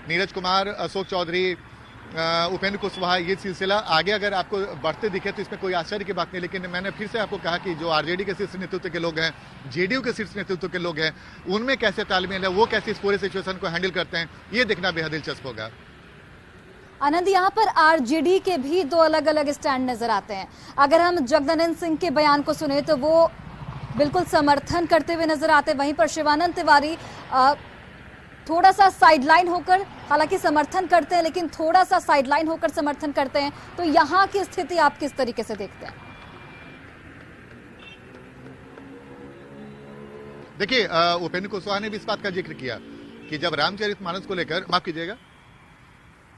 नीरज कुमार, अशोक चौधरी, उपेंद्र कुशवाहा, ये सिलसिला आगे अगर आपको बढ़ते दिखे तो इसमें कोई आश्चर्य की बात नहीं। लेकिन मैंने फिर से आपको कहा कि जो आरजेडी के शीर्ष नेतृत्व के लोग हैं, जेडीयू के शीर्ष नेतृत्व के लोग हैं, उनमें कैसे तालमेल है, वो कैसे इस पूरे सिचुएशन को हैंडल करते हैं, ये देखना बेहद दिलचस्प होगा। आनंद, यहाँ पर आरजेडी के भी दो अलग अलग स्टैंड नजर आते हैं। अगर हम जगदानंद सिंह के बयान को सुने तो वो बिल्कुल समर्थन करते हुए नजर आते, वहीं पर शिवानंद तिवारी थोड़ा सा साइडलाइन होकर, हालांकि समर्थन करते हैं लेकिन थोड़ा सा साइडलाइन होकर समर्थन करते हैं। तो यहाँ की स्थिति आप किस तरीके से देखते हैं? देखिए, उपेंद्र कुशवाहा ने भी इस बात का जिक्र किया कि जब रामचरितमानस को लेकर, माफ कीजिएगा,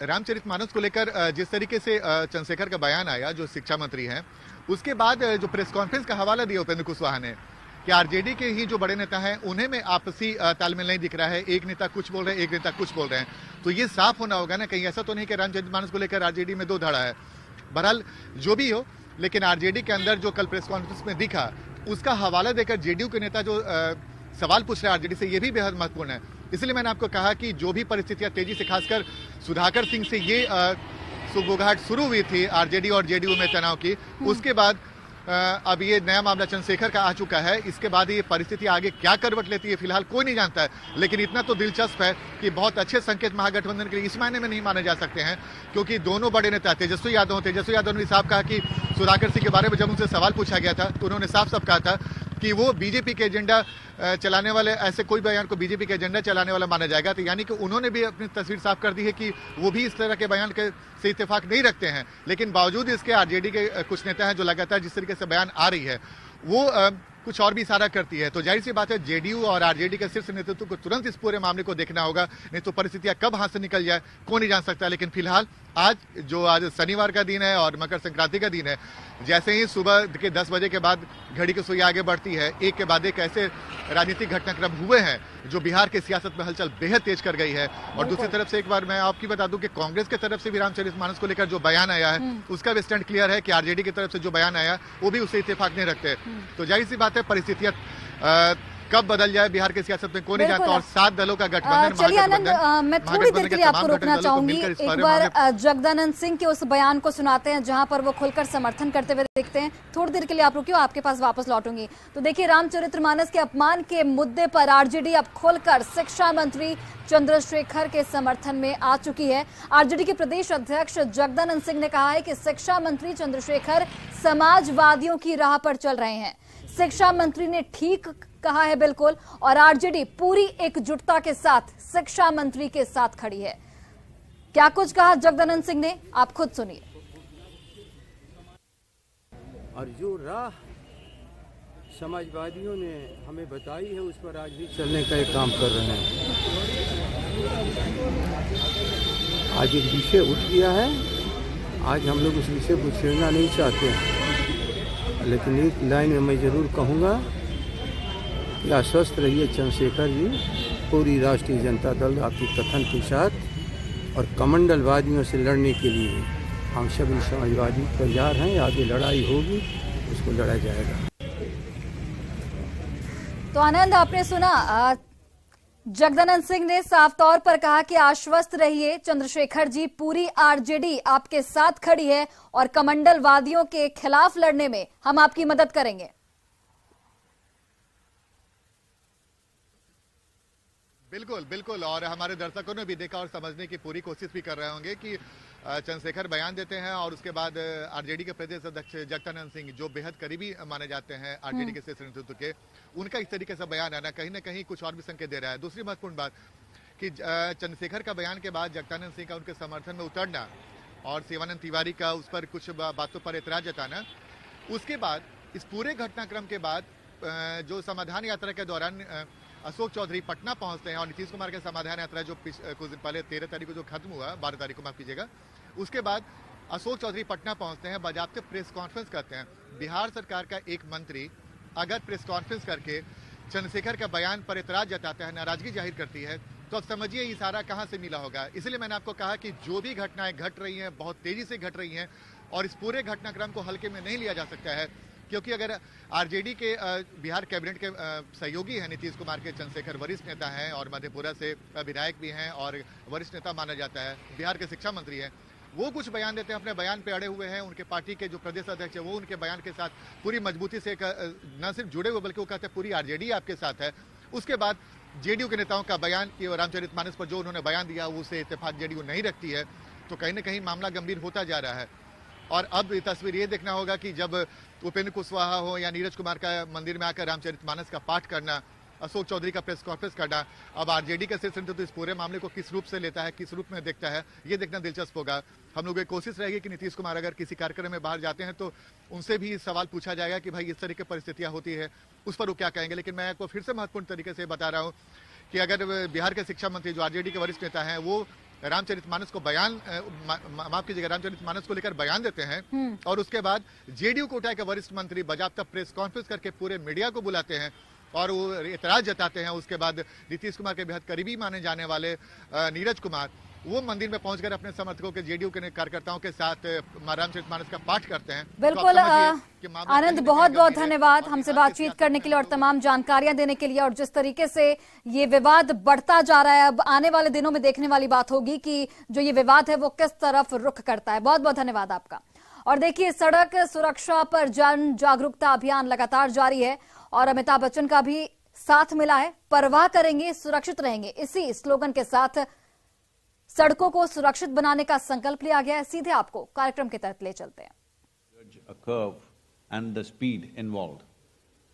रामचरितमानस को लेकर जिस तरीके से चंद्रशेखर का बयान आया, जो शिक्षा मंत्री हैं, उसके बाद जो प्रेस कॉन्फ्रेंस का हवाला दिया उपेंद्र कुशवाहा ने कि आरजेडी के ही जो बड़े नेता हैं उन्हें में आपसी तालमेल नहीं दिख रहा है, एक नेता कुछ बोल रहे हैं, एक नेता कुछ बोल रहे हैं, तो ये साफ होना होगा ना, कहीं ऐसा तो नहीं कि रामचरितमानस को लेकर आरजेडी में दो धड़ा है। बहरहाल जो भी हो, लेकिन आरजेडी के अंदर जो कल प्रेस कॉन्फ्रेंस में दिखा, उसका हवाला देकर जेडीयू के नेता जो सवाल पूछ रहे हैं आरजेडी से, ये भी बेहद महत्वपूर्ण है। इसलिए मैंने आपको कहा कि जो भी परिस्थितियां तेजी से, खासकर सुधाकर सिंह से ये सुगबुगाहट शुरू हुई थी आरजेडी और जेडीयू में तनाव की, उसके बाद अब ये नया मामला चंद्रशेखर का आ चुका है। इसके बाद ये परिस्थिति आगे क्या करवट लेती है फिलहाल कोई नहीं जानता है, लेकिन इतना तो दिलचस्प है कि बहुत अच्छे संकेत महागठबंधन के लिए इस मायने में नहीं माने जा सकते हैं, क्योंकि दोनों बड़े नेता तेजस्वी यादव ने साफ कहा कि सुधाकर सिंह के बारे में जब उनसे सवाल पूछा गया था तो उन्होंने साफ कहा था कि वो बीजेपी के एजेंडा चलाने वाले, ऐसे कोई बयान को बीजेपी के एजेंडा चलाने वाला माना जाएगा। तो यानी कि उन्होंने भी अपनी तस्वीर साफ कर दी है कि वो भी इस तरह के बयान के से इत्तेफाक नहीं रखते हैं। लेकिन बावजूद इसके आरजेडी के कुछ नेता हैं जो लगातार जिस तरीके से बयान आ रही है वो कुछ और भी इशारा करती है। तो जाहिर सी बात है जेडीयू और आरजेडी के शीर्ष नेतृत्व को तुरंत इस पूरे मामले को देखना होगा, नहीं तो परिस्थितियां कब हाथ से निकल जाए कोई नहीं जान सकता। लेकिन फिलहाल आज शनिवार का दिन है और मकर संक्रांति का दिन है, जैसे ही सुबह के 10 बजे के बाद घड़ी की सुई आगे बढ़ती है, एक के बाद एक ऐसे राजनीतिक घटनाक्रम हुए हैं जो बिहार की सियासत में हलचल बेहद तेज कर गई है। और दूसरी तरफ से एक बार मैं आपकी बता दूं कि कांग्रेस की तरफ से भी रामचरितमानस को लेकर जो बयान आया है उसका भी स्टैंड क्लियर है कि आरजेडी की तरफ से जो बयान आया वो भी उससे इत्तेफाक नहीं रखते। तो जाहिर सी बात है परिस्थितियां कब बदल जाए बिहार की सियासत में कोई नहीं जानता। और 7 दलों का गठबंधन, चलिए आनंद, मैं थोड़ी देर के लिए आपको रोकना चाहूंगी। एक बार जगदानंद सिंह के उस बयान को सुनाते हैं जहां पर वो खुलकर समर्थन करते हुए दिखते हैं। थोड़ी देर के लिए आप रुकिए, आपके पास वापस लौटूंगी। तो देखिए, रामचरितमानस के अपमान के मुद्दे पर आरजेडी अब खुलकर शिक्षा मंत्री चंद्रशेखर के समर्थन में आ चुकी है। आरजेडी के प्रदेश अध्यक्ष जगदानंद सिंह ने कहा है कि शिक्षा मंत्री चंद्रशेखर समाजवादियों की राह पर चल रहे हैं। शिक्षा मंत्री ने ठीक कहा है बिल्कुल, और आरजेडी पूरी एकजुटता के साथ शिक्षा मंत्री के साथ खड़ी है। क्या कुछ कहा जगदानंद सिंह ने, आप खुद सुनिए। और जो राह समाजवादियों ने हमें बताई है उस पर आज भी चलने का एक काम कर रहे हैं। आज एक विषय उठ गया है, आज हम लोग उस विषय को छेड़ना नहीं चाहते हैं, लेकिन एक लाइन में मैं जरूर कहूँगा कि आश्वस्त रहिए चंद्रशेखर जी, पूरी राष्ट्रीय जनता दल आपके कथन के साथ और कमंडलवादियों से लड़ने के लिए हम सभी समाजवादी तैयार हैं। आगे लड़ाई होगी, उसको लड़ा जाएगा। तो आनंद, आपने सुना, जगदानंद सिंह ने साफ तौर पर कहा कि आश्वस्त रहिए चंद्रशेखर जी, पूरी आरजेडी आपके साथ खड़ी है और कमंडलवादियों के खिलाफ लड़ने में हम आपकी मदद करेंगे। बिल्कुल बिल्कुल, और हमारे दर्शकों ने भी देखा और समझने की पूरी कोशिश भी कर रहे होंगे कि चंद्रशेखर बयान देते हैं और उसके बाद आरजेडी के प्रदेश अध्यक्ष जगदानंद सिंह, जो बेहद करीबी माने जाते हैं आरजेडी के शीर्ष नेतृत्व के, उनका इस तरीके से बयान आना कहीं ना कहीं कुछ और भी संकेत दे रहा है। दूसरी महत्वपूर्ण बात कि चंद्रशेखर का बयान के बाद जगदानंद सिंह का उनके समर्थन में उतरना और शिवानंद तिवारी का उस पर कुछ बातों पर एतराज जताना, उसके बाद इस पूरे घटनाक्रम के बाद जो समाधान यात्रा के दौरान अशोक चौधरी पटना पहुंचते हैं और नीतीश कुमार के समाधान यात्रा जो कुछ दिन पहले 13 तारीख को जो खत्म हुआ, 12 तारीख को माफ कीजिएगा, उसके बाद अशोक चौधरी पटना पहुंचते हैं, बाजाबते प्रेस कॉन्फ्रेंस करते हैं। बिहार सरकार का एक मंत्री अगर प्रेस कॉन्फ्रेंस करके चंद्रशेखर का बयान पर एतराज जताता है, नाराजगी जाहिर करती है, तो अब समझिए इशारा कहां से मिला होगा। इसलिए मैंने आपको कहा कि जो भी घटनाएं घट रही हैं बहुत तेजी से घट रही हैं और इस पूरे घटनाक्रम को हल्के में नहीं लिया जा सकता है, क्योंकि अगर आरजेडी के बिहार कैबिनेट के सहयोगी हैं नीतीश कुमार के चंद्रशेखर, वरिष्ठ नेता हैं और मधेपुरा से विधायक भी हैं और वरिष्ठ नेता माना जाता है, बिहार के शिक्षा मंत्री हैं, वो कुछ बयान देते हैं, अपने बयान पे अड़े हुए हैं। उनके पार्टी के जो प्रदेश अध्यक्ष है वो उनके बयान के साथ पूरी मजबूती से न सिर्फ जुड़े हुए बल्कि वो कहते हैं पूरी आरजेडी आपके साथ है। उसके बाद जेडीयू के नेताओं का बयान कि रामचरितमानस पर जो उन्होंने बयान दिया उससे इत्तेफाक जेडीयू नहीं रखती है, तो कहीं ना कहीं मामला गंभीर होता जा रहा है। और अब तस्वीर ये देखना होगा कि जब उपेंद्र कुशवाहा हो या नीरज कुमार का मंदिर में आकर रामचरितमानस का पाठ करना अशोक चौधरी का प्रेस कॉन्फ्रेंस करना। अब आरजेडी का शीर्ष नेतृत्व इस पूरे मामले को किस रूप से लेता है, किस रूप में देखता है, ये देखना दिलचस्प होगा। हम लोगों की कोशिश रहेगी कि नीतीश कुमार अगर किसी कार्यक्रम में बाहर जाते हैं तो उनसे भी सवाल पूछा जाएगा कि भाई इस तरह की परिस्थितियां होती है, उस पर वो क्या कहेंगे। लेकिन मैं आपको फिर से महत्वपूर्ण तरीके से बता रहा हूँ कि अगर बिहार के शिक्षा मंत्री जो आरजेडी के वरिष्ठ नेता हैं वो रामचरितमानस को माफ कीजिएगा, रामचरितमानस को लेकर बयान देते हैं और उसके बाद जेडीयू कोटा के वरिष्ठ मंत्री बाकायदा प्रेस कॉन्फ्रेंस करके पूरे मीडिया को बुलाते हैं और वो एतराज जताते हैं। उसके बाद नीतीश कुमार के बेहद करीबी माने जाने वाले नीरज कुमार वो मंदिर में पहुंचकर अपने समर्थकों के जेडीयू के कार्यकर्ताओं के साथ रामचरितमानस का पाठ करते हैं। बिल्कुल आनंद, बहुत बहुत धन्यवाद हमसे बातचीत करने के लिए और तमाम जानकारियां देने के लिए। और जिस तरीके से ये विवाद बढ़ता जा रहा है, अब आने वाले दिनों में देखने वाली बात होगी कि जो ये विवाद है वो किस तरफ रुख करता है। बहुत बहुत धन्यवाद आपका। और देखिए, सड़क सुरक्षा पर जन जागरूकता अभियान लगातार जारी है और अमिताभ बच्चन का भी साथ मिला है। परवाह करेंगे, सुरक्षित रहेंगे, इसी स्लोगन के साथ सड़कों को सुरक्षित बनाने का संकल्प लिया गया है। सीधे आपको कार्यक्रम के तहत ले चलते हैं। A curve and the speed involved.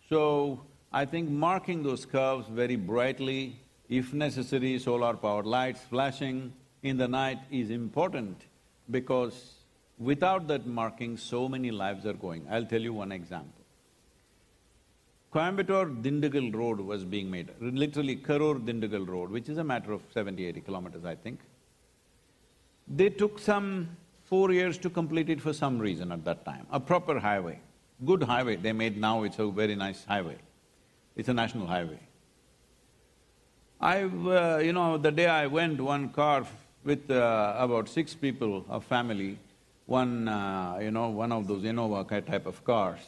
So I think marking those curves very brightly, if necessary, solar-powered lights flashing in the night is important because without that marking, so many lives are going. I'll tell you one example. Coimbatore-Dindigul road was being made, literally Karur-Dindigul road, which is a matter of 70-80 kilometers, I think. They took some 4 years to complete it for some reason at that time. A proper highway, good highway they made now, it's a very nice highway. It's a national highway. The day I went, one car with about 6 people, a family, one of those Innova type of cars,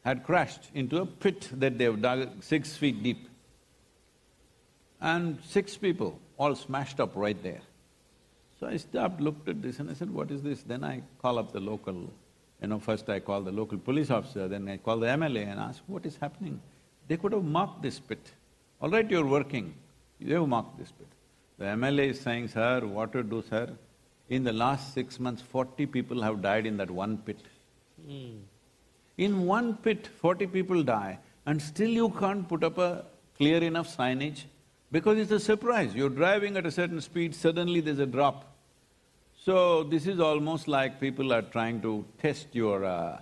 had crashed into a pit that they've dug 6 feet deep. And 6 people all smashed up right there. So I stopped, looked at this and I said, what is this? Then I call up the local, first I call the local police officer, then I call the MLA and ask, what is happening? They could have marked this pit. All right, you're working, you have marked this pit. The MLA is saying, sir, what to do, sir? In the last 6 months, 40 people have died in that one pit. In one pit, 40 people die, and still you can't put up a clear enough signage because it's a surprise. You're driving at a certain speed, suddenly there's a drop. So this is almost like people are trying to test your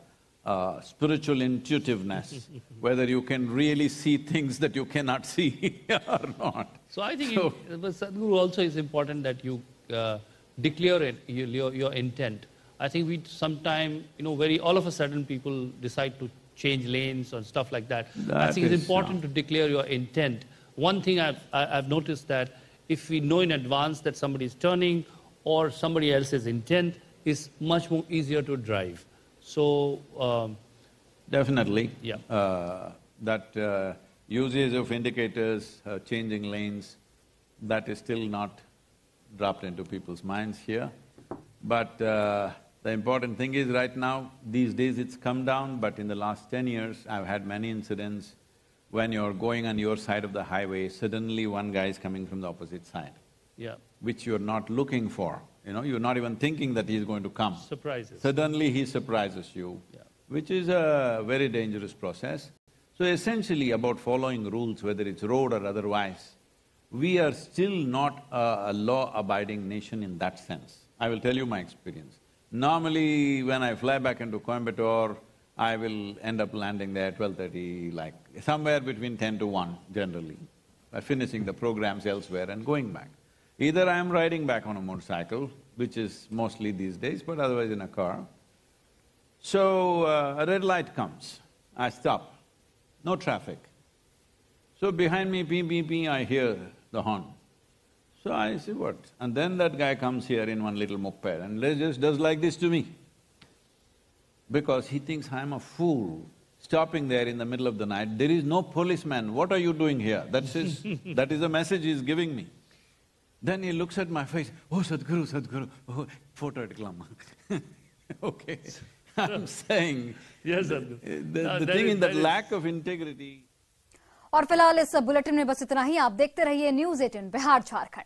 spiritual intuitiveness, whether you can really see things that you cannot see or not. So I think but Sadhguru also is important that you declare your intent. I think we sometime, all of a sudden people decide to change lanes or stuff like that. I think it's important to declare your intent. One thing I've noticed that if we know in advance that somebody is turning or somebody else's intent, is much more easier to drive. So definitely, yeah. That usage of indicators, changing lanes, that is still not dropped into people's minds here. But the important thing is right now, these days it's come down, but in the last 10 years, I've had many incidents when you're going on your side of the highway, suddenly one guy is coming from the opposite side. Yeah. Which you're not looking for, you're not even thinking that he's going to come. Surprises. Suddenly he surprises you, which is a very dangerous process. So essentially about following rules, whether it's road or otherwise, we are still not a law-abiding nation in that sense. I will tell you my experience. Normally, when I fly back into Coimbatore, I will end up landing there 12:30, like somewhere between 10 to 1 generally, finishing the programs elsewhere and going back. Either I am riding back on a motorcycle, which is mostly these days, but otherwise in a car. So, a red light comes, I stop, no traffic. So behind me, ping, ping, ping, I hear the horn. So I say, what? And then that guy comes here in one little moped and just does like this to me. Because he thinks I'm a fool, stopping there in the middle of the night. There is no policeman, what are you doing here? That is the message he's giving me. Then he looks at my face, oh Sadhguru, oh, photo ediklam. Okay, I'm saying, yes, Sadhguru. The thing in that lack of integrity. और फिलहाल इस bulletin में बस इतना ही। आप देखते रहिए News 18 Bihar Jharkhand.